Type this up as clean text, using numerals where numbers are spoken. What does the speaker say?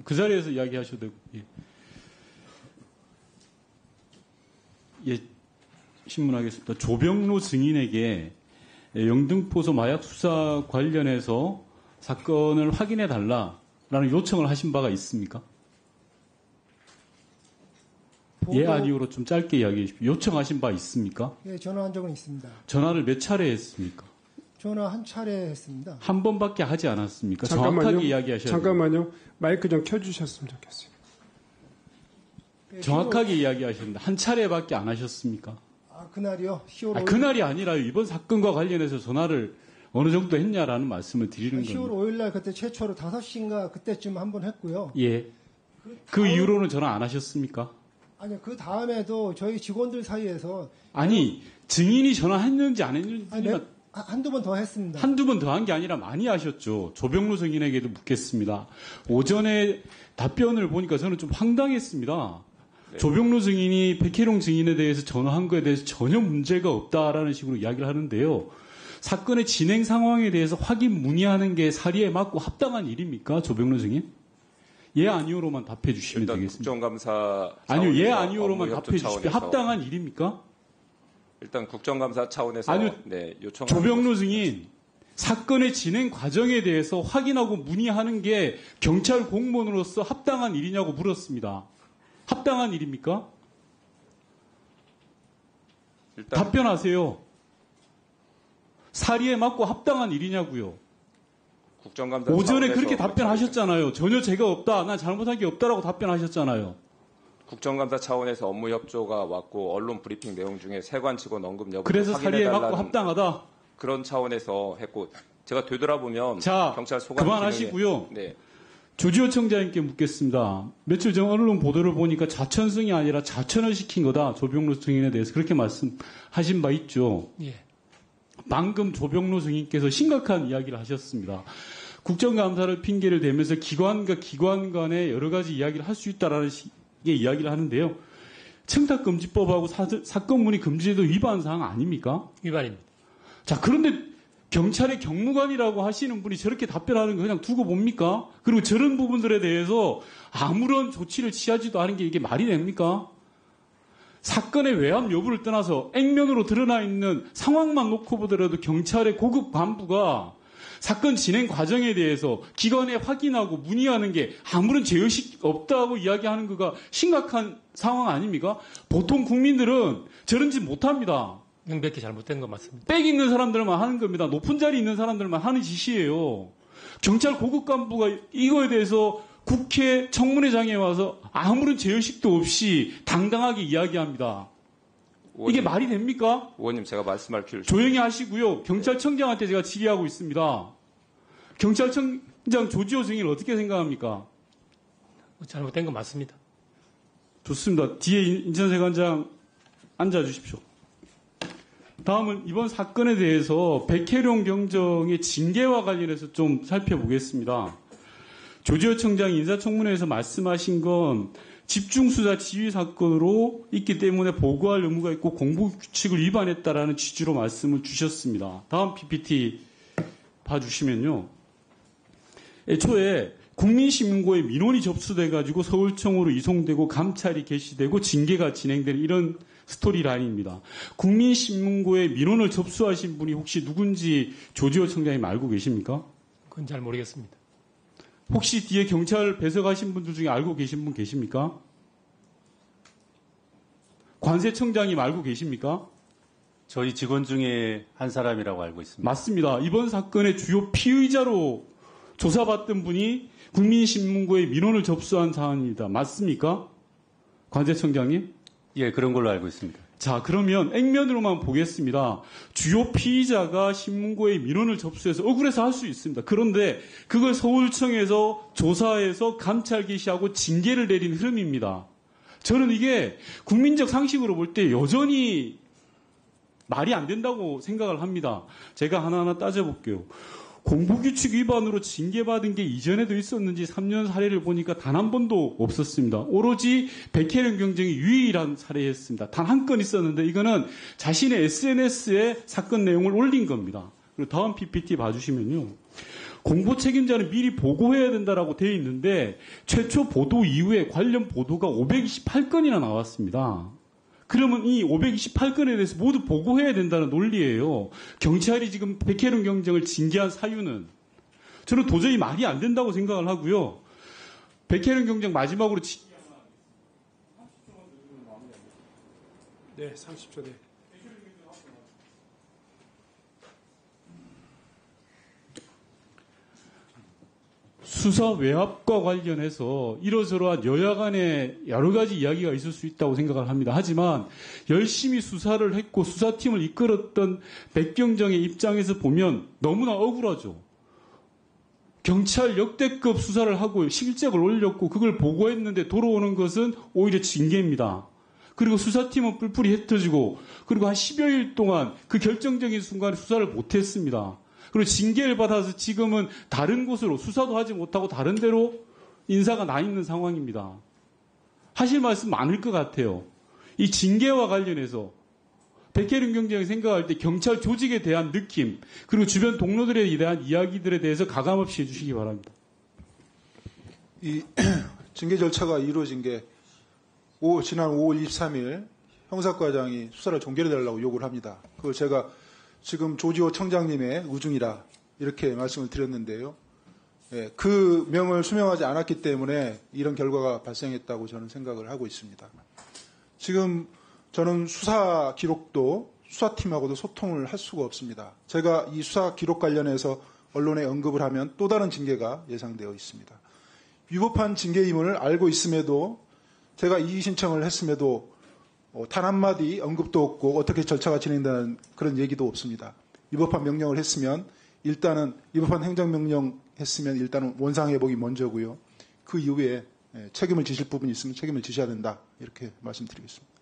그 자리에서 이야기하셔도 되고. 예. 예, 신문하겠습니다. 조병로 증인에게 영등포소 마약 수사 관련해서 사건을 확인해 달라라는 요청을 하신 바가 있습니까? 예, 아니오로 좀 짧게 이야기해 주십시오. 요청하신 바 있습니까? 예, 전화한 적은 있습니다. 전화를 몇 차례 했습니까? 전화 한 차례 했습니다. 한 번밖에 하지 않았습니까? 잠깐만요. 정확하게 이야기하셔야 돼요. 잠깐만요. 마이크 좀 켜주셨으면 좋겠어요. 예, 정확하게 이야기하셨는데 한 차례밖에 안 하셨습니까? 그날이요? 10월 5일. 그날이 아니라요. 이번 사건과 관련해서 전화를 어느 정도 했냐라는 말씀을 드리는 10월 겁니다. 5일 날 그때 최초로 5시인가 그때쯤 한 번 했고요. 예. 그 이후로는 전화 안 하셨습니까? 아니요, 그 다음에도 저희 직원들 사이에서 아니, 증인이 전화했는지 안 했는지 한두 번 더 했습니다. 한두 번 더 한 게 아니라 많이 하셨죠. 조병로 증인에게도 묻겠습니다. 오전에 답변을 보니까 저는 좀 황당했습니다. 네. 조병로 증인이 백혜룡 증인에 대해서 전화한 거에 대해서 전혀 문제가 없다라는 식으로 이야기를 하는데요. 사건의 진행 상황에 대해서 확인 문의하는 게 사리에 맞고 합당한 일입니까? 조병로 증인? 예, 아니오로만 답해 주시면 일단 되겠습니다. 국정감사 아니요, 예, 아니오로만 답해 주십시오. 합당한 일입니까? 일단 국정감사 차원에서 아니요, 네, 요청. 조병로 증인 사건의 진행 과정에 대해서 확인하고 문의하는 게 경찰 공무원으로서 합당한 일이냐고 물었습니다. 합당한 일입니까? 일단 답변하세요. 사리에 맞고 합당한 일이냐고요. 국정감사 오전에 차원에서 그렇게 답변하셨잖아요. 전혀 죄가 없다. 난 잘못한 게 없다라고 답변하셨잖아요. 국정감사 차원에서 업무 협조가 왔고 언론 브리핑 내용 중에 세관 직원 언급 여부를 그래서 사리에 맞고 확인해달라는 합당하다. 그런 차원에서 했고 제가 되돌아보면 자, 경찰 소관 그만하시고요. 네. 조지호 청장님께 묻겠습니다. 며칠 전 언론 보도를 보니까 자천승이 아니라 자천을 시킨 거다. 조병로 증인에 대해서 그렇게 말씀하신 바 있죠. 예. 방금 조병로 증인께서 심각한 이야기를 하셨습니다. 국정감사를 핑계를 대면서 기관과 기관 간에 여러 가지 이야기를 할 수 있다라는 식의 이야기를 하는데요. 청탁금지법하고 사건문의 금지제도 위반 사항 아닙니까? 위반입니다. 자, 그런데 경찰의 경무관이라고 하시는 분이 저렇게 답변하는 거 그냥 두고 봅니까? 그리고 저런 부분들에 대해서 아무런 조치를 취하지도 않은 게 이게 말이 됩니까? 사건의 외압 여부를 떠나서 액면으로 드러나 있는 상황만 놓고 보더라도 경찰의 고급 간부가 사건 진행 과정에 대해서 기관에 확인하고 문의하는 게 아무런 죄의식 없다고 이야기하는 거가 심각한 상황 아닙니까? 보통 국민들은 저런 짓 못합니다. 명백히 잘못된 거 맞습니다. 빽 있는 사람들만 하는 겁니다. 높은 자리 있는 사람들만 하는 짓이에요. 경찰 고급 간부가 이거에 대해서 국회 청문회장에 와서 아무런 죄의식도 없이 당당하게 이야기합니다. 이게 말이 됩니까? 의원님 제가 말씀할 필요 조용히 하시고요. 경찰청장한테 제가 질의하고 있습니다. 경찰청장 조지호 증인 어떻게 생각합니까? 잘못된 거 맞습니다. 좋습니다. 뒤에 인천세관장 앉아주십시오. 다음은 이번 사건에 대해서 백혜룡 경정의 징계와 관련해서 좀 살펴보겠습니다. 조지호 청장이 인사청문회에서 말씀하신 건 집중수사 지휘 사건으로 있기 때문에 보고할 의무가 있고 공보규칙을 위반했다라는 취지로 말씀을 주셨습니다. 다음 PPT 봐주시면요. 애초에 국민신문고에 민원이 접수돼가지고 서울청으로 이송되고 감찰이 개시되고 징계가 진행되는 이런 스토리라인입니다. 국민신문고에 민원을 접수하신 분이 혹시 누군지 조지호 청장님 알고 계십니까? 그건 잘 모르겠습니다. 혹시 뒤에 경찰 배석하신 분들 중에 알고 계신 분 계십니까? 관세청장님 알고 계십니까? 저희 직원 중에 한 사람이라고 알고 있습니다. 맞습니다. 이번 사건의 주요 피의자로 조사받던 분이 국민신문고에 민원을 접수한 사안입니다. 맞습니까? 관세청장님? 예, 그런 걸로 알고 있습니다. 자, 그러면 액면으로만 보겠습니다. 주요 피의자가 신문고에 민원을 접수해서 억울해서 할 수 있습니다. 그런데 그걸 서울청에서 조사해서 감찰 개시하고 징계를 내린 흐름입니다. 저는 이게 국민적 상식으로 볼 때 여전히 말이 안 된다고 생각을 합니다. 제가 하나하나 따져볼게요. 공보규칙 위반으로 징계받은 게 이전에도 있었는지 3년 사례를 보니까 단 한 번도 없었습니다. 오로지 백혜령 경정이 유일한 사례였습니다. 단 한 건 있었는데 이거는 자신의 SNS에 사건 내용을 올린 겁니다. 그리고 다음 PPT 봐주시면요. 공보 책임자는 미리 보고해야 된다라고 되어 있는데 최초 보도 이후에 관련 보도가 528건이나 나왔습니다. 그러면 이 528건에 대해서 모두 보고해야 된다는 논리예요. 경찰이 지금 백혜련 경정을 징계한 사유는 저는 도저히 말이 안 된다고 생각을 하고요. 백혜련 경정 마지막으로 네, 30초. 네. 수사 외압과 관련해서 이러저러한 여야 간에 여러 가지 이야기가 있을 수 있다고 생각을 합니다. 하지만 열심히 수사를 했고 수사팀을 이끌었던 백경정의 입장에서 보면 너무나 억울하죠. 경찰 역대급 수사를 하고 실적을 올렸고 그걸 보고했는데 돌아오는 것은 오히려 징계입니다. 그리고 수사팀은 뿔뿔이 흩어지고 그리고 한 10여일 동안 그 결정적인 순간에 수사를 못했습니다. 그리고 징계를 받아서 지금은 다른 곳으로 수사도 하지 못하고 다른 데로 인사가 나 있는 상황입니다. 하실 말씀 많을 것 같아요. 이 징계와 관련해서 백혜련 경정이 생각할 때 경찰 조직에 대한 느낌 그리고 주변 동료들에 대한 이야기들에 대해서 가감없이 해주시기 바랍니다. 이 징계 절차가 이루어진 게 지난 5월 23일 형사과장이 수사를 종결해달라고 요구를 합니다. 그걸 제가 지금 조지호 청장님의 의중이라 이렇게 말씀을 드렸는데요. 예, 그 명을 수명하지 않았기 때문에 이런 결과가 발생했다고 저는 생각을 하고 있습니다. 지금 저는 수사 기록도 수사팀하고도 소통을 할 수가 없습니다. 제가 이 수사 기록 관련해서 언론에 언급을 하면 또 다른 징계가 예상되어 있습니다. 위법한 징계임을 알고 있음에도 제가 이의 신청을 했음에도 단 한마디 언급도 없고 어떻게 절차가 진행되는 그런 얘기도 없습니다. 위법한 명령을 했으면 일단은 위법한 행정명령 했으면 일단은 원상회복이 먼저고요. 그 이후에 책임을 지실 부분이 있으면 책임을 지셔야 된다. 이렇게 말씀드리겠습니다.